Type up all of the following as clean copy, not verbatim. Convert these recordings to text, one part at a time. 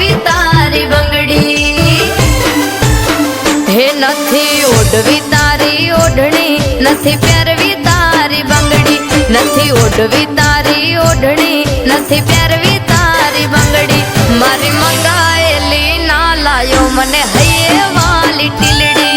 પહેરવી તારી બંગડી હે નથી ઓઢવી તારી ઓઢણી નથી પહેરવી તારી બંગડી નથી ઓઢવી તારી ઓઢણી નથી પહેરવી તારી બંગડી મારી મંગાયેલી ના લાયો મને હૈયે વાલી ટીલડી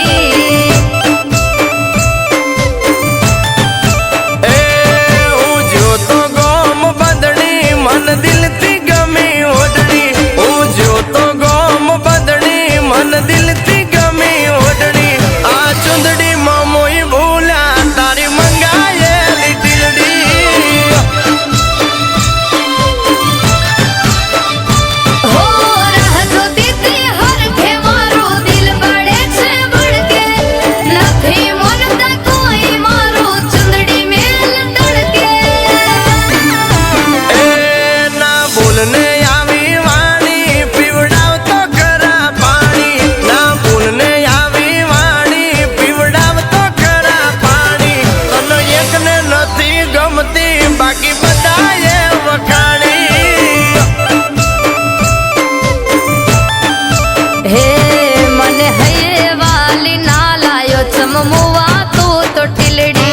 દિલથી ગમી ઓઢણી હું જોતો ગોમ બંધણી મન દિલથી ગમી ઓઢણી આ ચુંદડી માં મોઈ ભૂલ્યા તારી મંગાયેલી ટીલડી હો રાહ જોતી તી હરખે મારું દિલ બળે છે બળકે નથી મનતા કોઈ મારું ચુંદડી મેલ તડકે બોલને આવી વાણી પીવડાવતો ખરા પાણી ના બોલને આવી વાણી પીવડાવતો ખરા પાણી અને એકને નથી ગમતી બાકી બધાએ વખાણી હે મને હૈયે વાલી ના લાયો ચમમુવા તું તો ટીલડી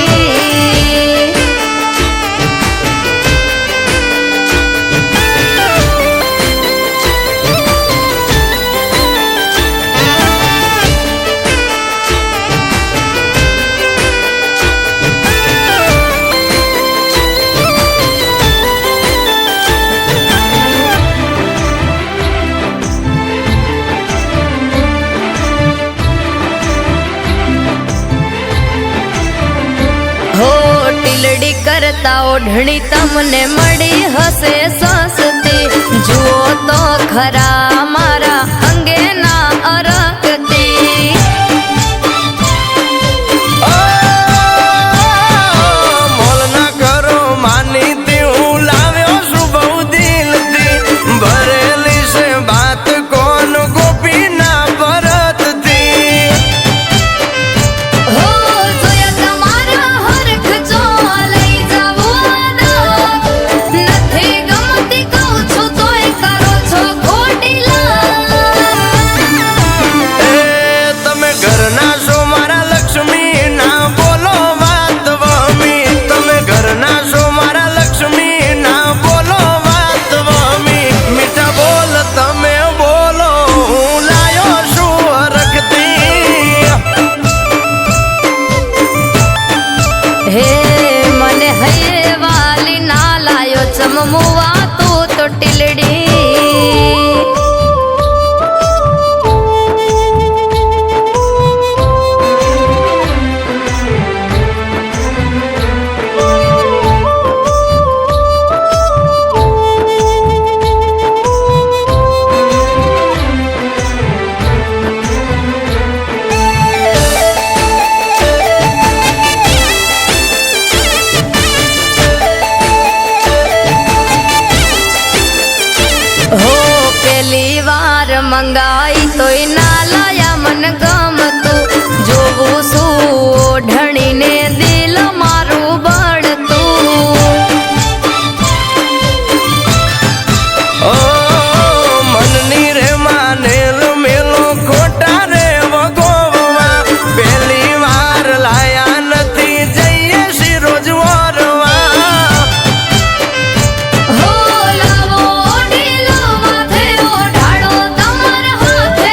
ટીલડી કરતા ઓઢણી તમને મળી હશે સસ્તી જુઓ તો ખરા મારા અંગેના અરકતી મોલ ના કરો માની તી હું લાવ્યો છું બહુ દિલથી ભરેલી છે બાત કોણ ગોપી ના ભરતથી હો જોયા તમારા હરખ જો લઈ જાવું નથી ગમતી કહું છું તોય કરો છો ખોટી તમે ઘરના છો મારા લક્ષ્મી ના બોલો વાત વમી તમે ઘરના છો મારા લક્ષ્મી ના બોલો વાત વમી મીઠા બોલ તમે બોલો હું લાયો છું હરખતી હે મને હૈયે વાલી ના લાયો ચમમુવા તું તો ટીલડી હો પેલી વાર મંગાઈ તોય ના લાયા મન ગમતું જોવું શું ઓઢણીને દિલ મારું બળતું ઓ મનની રે માનેલ મેલો ખોટા રે વગોવા પહેલી વાર લાયા નથી જઈએ શિરોજ વરવા હો લાવો ઢીલો માથે ઓઢાડો તમારા હાથે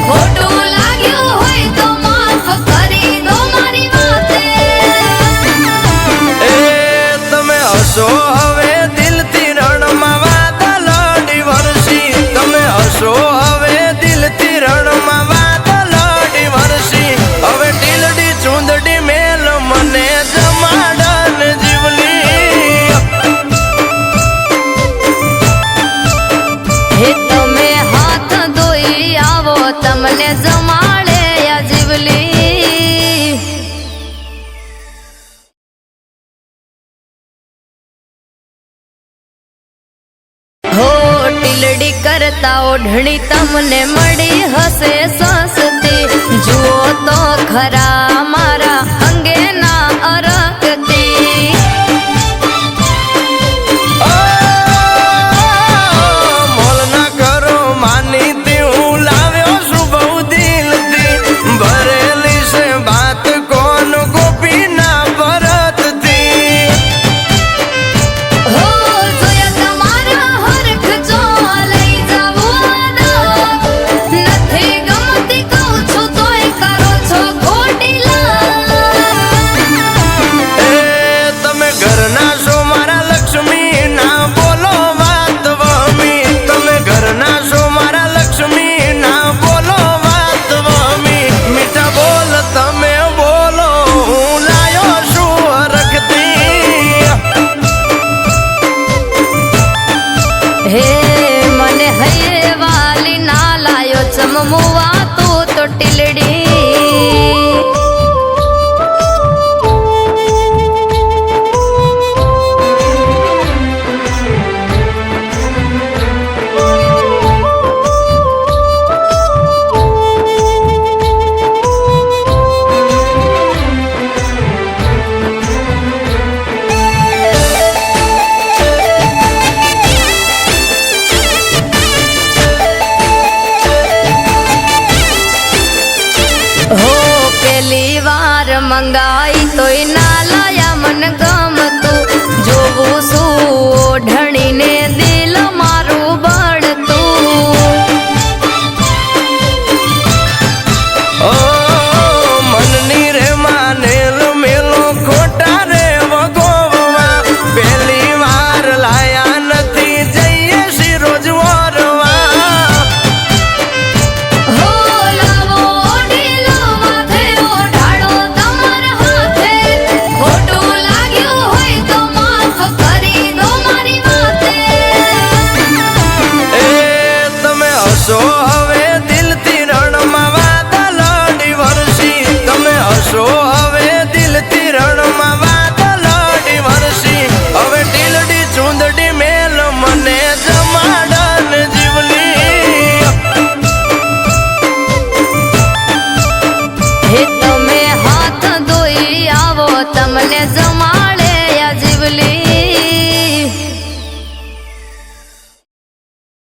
ખોટું લાગ્યું હોય તો માફ કરી દો મારી વાતે એ તમે હસો હવે દિલથી રણમાં વાદળડી વરસી તમે હસો હવે દિલથી રણમાં વાદળડી વરસી હવે ટીલડી ચૂંદડી મેલ મને જમાડન જીવલી હે તમે હાથ ધોઈ આવો તમને જમાડે આ જીવલી હો ટીલડી કરતા ઓઢણી તમને મળી હશે સસ્તી જુઓ તો ખરા મારા અંગેના અરકતી મોલ ના કરો મુવા તું તો ટીલડી હો પેલી વાર મંગાઈ તોય ના લાયા મન ગમતું જોવું શું ઓઢણીને દિલ મારું બળતું ઓ મનની રે માનેલ મેલો ખોટા રે વગોવા પહેલી વાર લાયા નથી જઈએ શી રોજ વરવા હો લાવો ઢીલો માથે ઓઢાડો તમાર હાથે ખોટું લાગ્યું હોય તો માફ કરી દો મારી વાતે એ તમે હસો હવે દિલથી રણમાં વાદળડી વરસી તમે હસો હવે દિલથી રણમાં વાદળડી વરસી હવે ટીલડી ચૂંદડી મેલ મને જમાડન જીવલી હે તમે હાથ ધોઈ આવો તમને